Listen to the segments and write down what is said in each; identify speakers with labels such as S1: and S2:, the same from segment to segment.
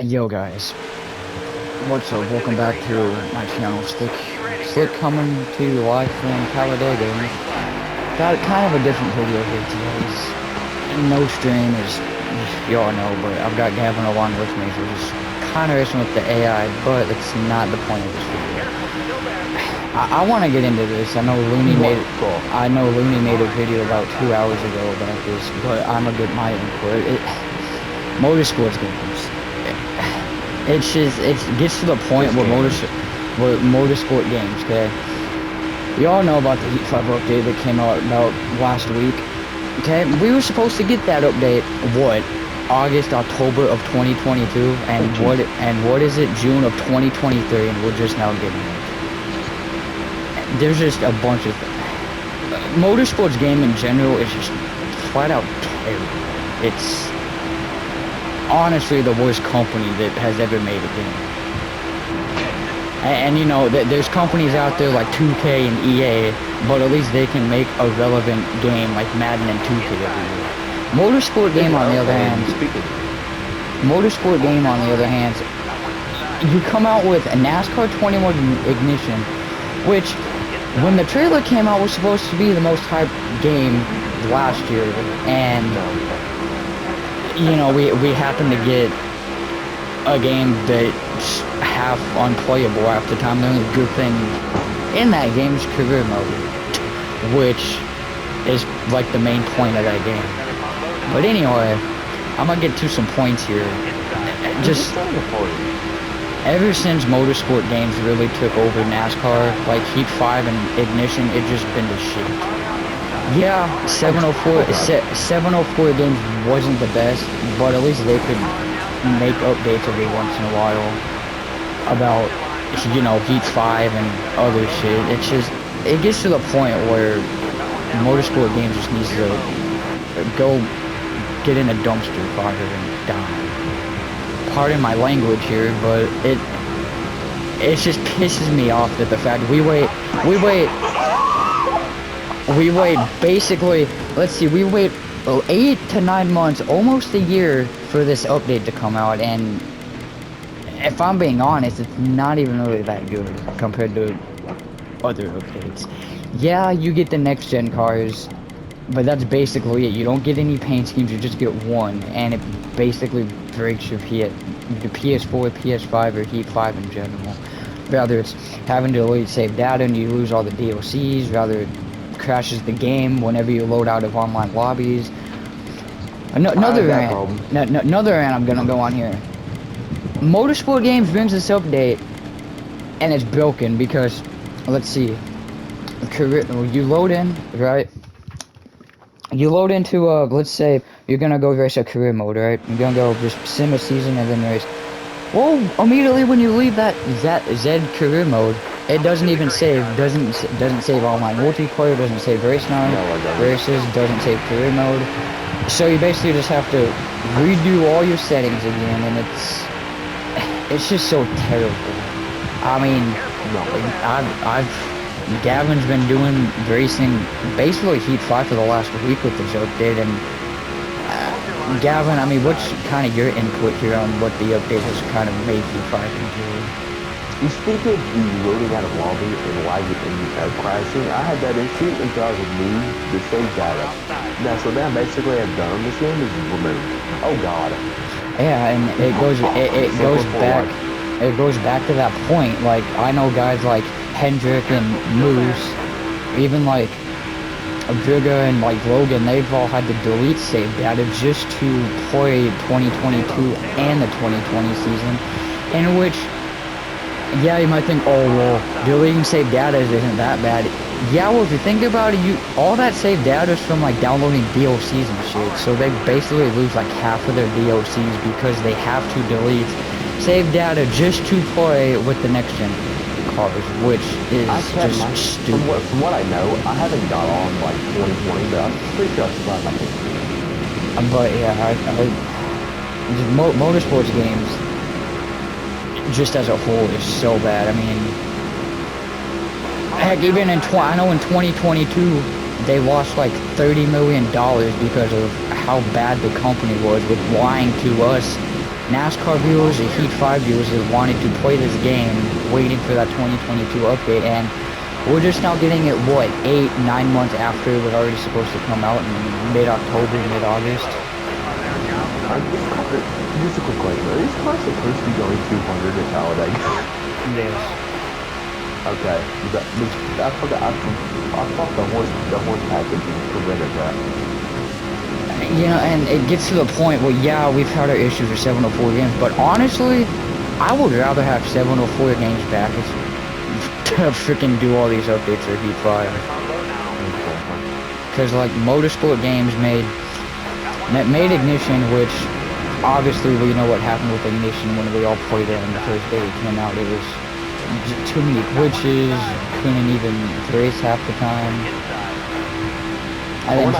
S1: Yo guys, what's up? Welcome back to my channel. Slick coming to you live from Talladega. Got kind of a different video here today. No stream as you all know, but I've got Gavin along with me, so just kind of racing with the AI, but it's not the point of this video. I want to get into this. I know Looney made a video about 2 hours ago about this, but I'm gonna get my input. Motorsports games. It gets to the point where motorsport games, okay? We all know about the Heat 5 update that came out about last week, okay? We were supposed to get that update, October of 2022, and what is it, June of 2023, and we're just now getting it. There's just a bunch of things. Motorsports game in general is just flat out terrible. It's honestly the worst company that has ever made a game. And you know, there's companies out there like 2K and EA, but at least they can make a relevant game like Madden and 2K every year. Motorsport game on the other hand, you come out with a NASCAR 21 Ignition, which when the trailer came out was supposed to be the most hyped game last year, and you know, we happened to get a game that's half unplayable half the time. The only good thing in that game is career mode, which is like the main point of that game. But anyway, I'm gonna get to some points here. Just ever since motorsport games really took over NASCAR, like Heat 5 and Ignition, it's just been the shit. Yeah, 704 games wasn't the best, but at least they could make updates every once in a while about, you know, Heat 5 and other shit. It's just, it gets to the point where motorsport games just needs to go get in a dumpster fire and die. Pardon my language here, but it just pisses me off that the fact we wait basically, let's see, we wait 8 to 9 months, almost a year for this update to come out, and if I'm being honest, it's not even really that good compared to other updates. Yeah, you get the next gen cars, but that's basically it. You don't get any paint schemes, you just get one, and it basically breaks your PS4, PS5, or Heat 5 in general. Rather it's having to delete save data and you lose all the DLCs, rather it crashes the game whenever you load out of online lobbies. Another rant I'm gonna go on here. Motorsport games brings this update, and it's broken because, let's see, you load in, right? You load into, let's say, you're gonna go race a career mode, right? You're gonna go just sim a season and then race. Well, immediately when you leave that Z career mode, it doesn't even save, doesn't save online multiplayer, doesn't save race races, doesn't save career mode. So you basically just have to redo all your settings again, and it's just so terrible. I mean, Gavin's been doing racing basically Heat 5 for the last week with this update, and Gavin, I mean, what's kind of your input here on what the update has kind of made Heat 5 into?
S2: You speak of the loading out of lobby and why you crashing. I had that issue until I removed the save data. Now, so now basically I've done this game is removed. Oh God.
S1: Yeah, and it goes back to that point. Like, I know guys like Hendrick and Moose, even like Driga and like Logan, they've all had to delete save data just to play 2022 and the 2020 season, in which, yeah, you might think, oh well, deleting save data isn't that bad. Yeah, well, if you think about it, all that save data is from like downloading DLCs and shit, so they basically lose like half of their DLCs because they have to delete save data just to play with the next gen cars, which is just stupid.
S2: From what I know, I haven't got on like 2020, but I'm pretty sure I survived my game.
S1: But yeah, motorsports games, just as a whole, is so bad. I mean, heck, even in I know in 2022 they lost like $30 million because of how bad the company was with lying to us NASCAR viewers or Heat 5 viewers that wanted to play this game, waiting for that 2022 update, and we're just now getting it, what, 8-9 months after it was already supposed to come out in mid-October, mid-August?
S2: Just a quick question. Are these cars supposed to be going 200 at Talladega?
S1: Yes.
S2: Okay. I forgot. I thought the horse package prevented that.
S1: You know, and it gets to the point where, yeah, we've had our issues with 704 games, but honestly, I would rather have 704 games back to freaking do all these updates for Heat 5. Because, like, Motorsport games made Ignition, which, obviously, we know what happened with Ignition when we all played it on the first day it came out. It was too many glitches, couldn't even race half the time. And then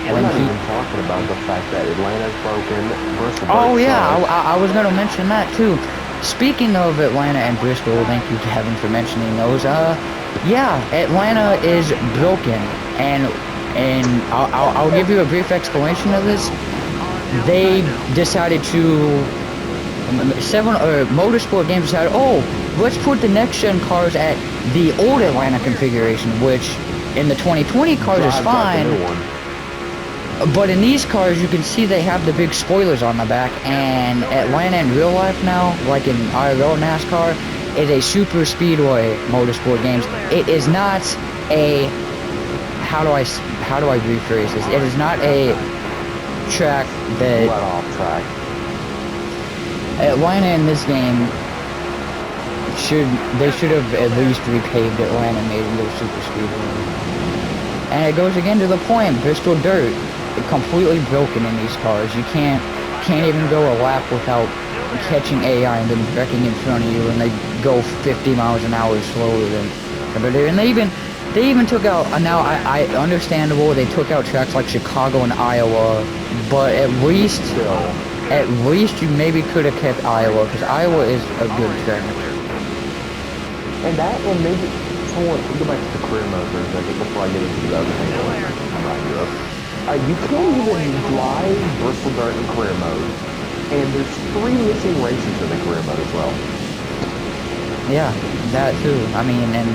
S2: We're not even talking about the fact that Atlanta's broken, Bristol.
S1: Oh yeah, I was gonna mention that too. Speaking of Atlanta and Bristol, thank you Kevin for mentioning those. Yeah, Atlanta is broken, and I'll give you a brief explanation of this. They decided to Motorsport games decided, oh, let's put the next gen cars at the old Atlanta configuration, which in the 2020 cars is fine. But in these cars, you can see they have the big spoilers on the back, and Atlanta in real life now, like in IRL NASCAR, is a super speedway motorsport games. It is not a, how do I rephrase this? It is not a track that...
S2: Let off track.
S1: Atlanta in this game, they should have at least repaved Atlanta and made it into a super speedway. And it goes again to the point, Bristol Dirt. Completely broken in these cars. You can't even go a lap without catching AI and then wrecking in front of you, and they go 50 miles an hour slower than. And they even took out. Now I understandable. They took out tracks like Chicago and Iowa, but at least you maybe could have kept Iowa, because Iowa is a good track.
S2: And maybe someone go back to the career mode for a second before I get into the other thing. You can't even drive Bristol Dirt in career mode, and there's 3 missing races in the career mode as well.
S1: Yeah, that too. I mean, and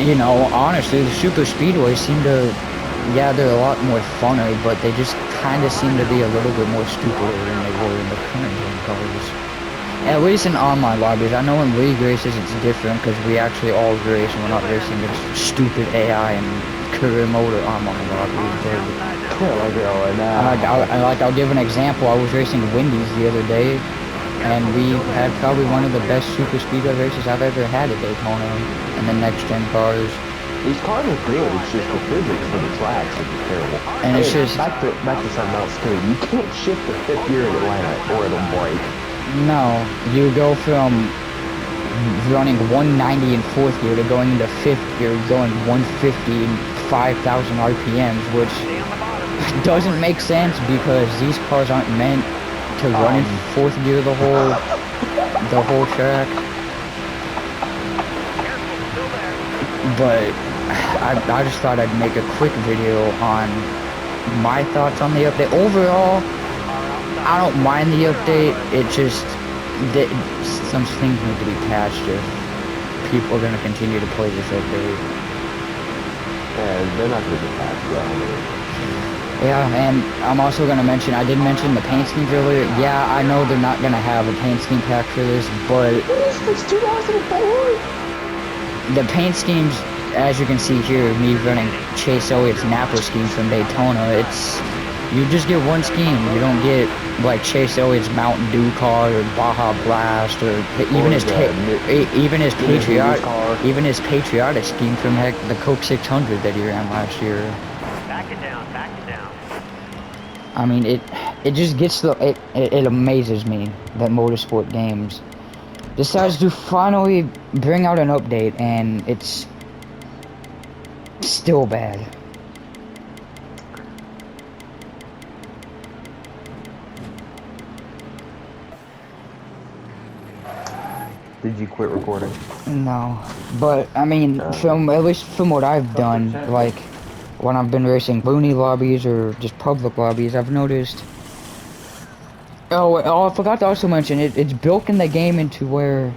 S1: you know, honestly, the super speedways seem to, yeah, they're a lot more funner, but they just kind of seem to be a little bit more stupider than they were in the current game cars. At least in online lobbies. I know in league races it's different because we actually all race and we're not racing against stupid AI and career mode or online lobbies. I'll give an example. I was racing Wendy's the other day, and we had probably one of the best super speedway races I've ever had at Daytona and the next gen cars.
S2: These cars are good. It's just the physics for the tracks is terrible.
S1: And it's just
S2: back to something else too. You can't shift the 5th gear in Atlanta or it'll break. No,
S1: you go from running 190 in 4th gear to going into 5th gear, going 150 and 5,000 RPMs, which doesn't make sense because these cars aren't meant to run in 4th gear the whole track. But I just thought I'd make a quick video on my thoughts on the update. Overall, I don't mind the update. It just some things need to be patched if people are going to continue to play this update.
S2: Yeah, they're not going to get patched though.
S1: Yeah, and I'm also going to mention, I did mention the paint schemes earlier. Yeah, I know they're not going to have a paint scheme pack for this, but
S2: it's 2004.
S1: The paint schemes, as you can see here, me running Chase Elliott's Napa scheme from Daytona, you just get one scheme. You don't get like Chase Elliott's Mountain Dew car or Baja Blast or even his patriotic scheme from the Coke 600 that he ran last year.
S3: Back it down.
S1: I mean, it just gets it amazes me that Motorsport Games decides to finally bring out an update, and it's still bad.
S2: Did you quit recording?
S1: No, but I mean, at least from what I've done, like when I've been racing loony lobbies or just public lobbies, I've noticed Oh, I forgot to also mention it's built in the game into where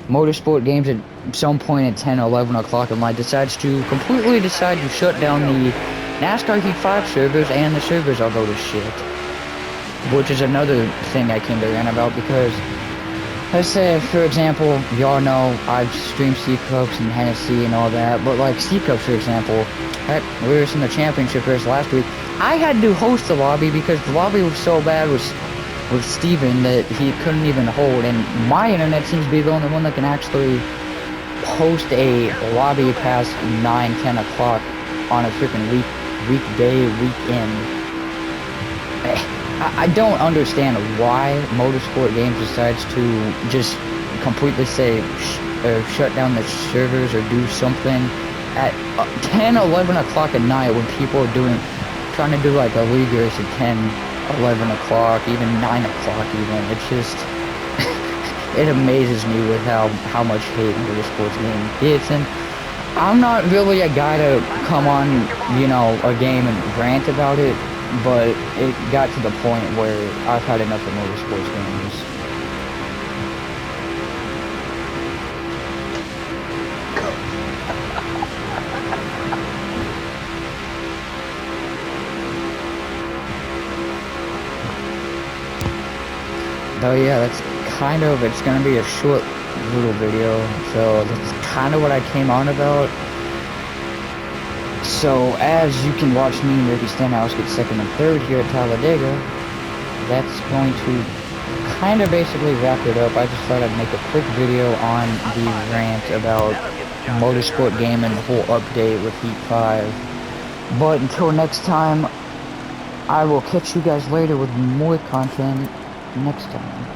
S1: Motorsport Games at some point at 10 or 11 o'clock at night completely decide to shut down the NASCAR Heat 5 servers, and the servers all go to shit. Which is another thing I came to rant about, because let's say, for example, y'all know I've streamed C-Cups and Hennessy and all that, but like C-Cups, for example, heck, we were in the championship race last week. I had to host the lobby because the lobby was so bad with Steven that he couldn't even hold, and my internet seems to be the only one that can actually host a lobby past 9, 10 o'clock on a freaking weekday, weekend. I don't understand why Motorsport Games decides to just completely say shut down the servers or do something at 10, 11 o'clock at night when people are trying to do like a league race at 10, 11 o'clock, even 9 o'clock even. It's just, it amazes me with how much hate Motorsports Game gets. And I'm not really a guy to come on, you know, a game and rant about it, but it got to the point where I've had enough of Motorsports Games. Oh yeah, it's gonna be a short little video, so that's kind of what I came on about. So, as you can watch me and Ricky Stenhouse get second and third here at Talladega, that's going to kind of basically wrap it up. I just thought I'd make a quick video on the rant about Motorsport Game and the whole update with Heat 5. But until next time, I will catch you guys later with more content next time.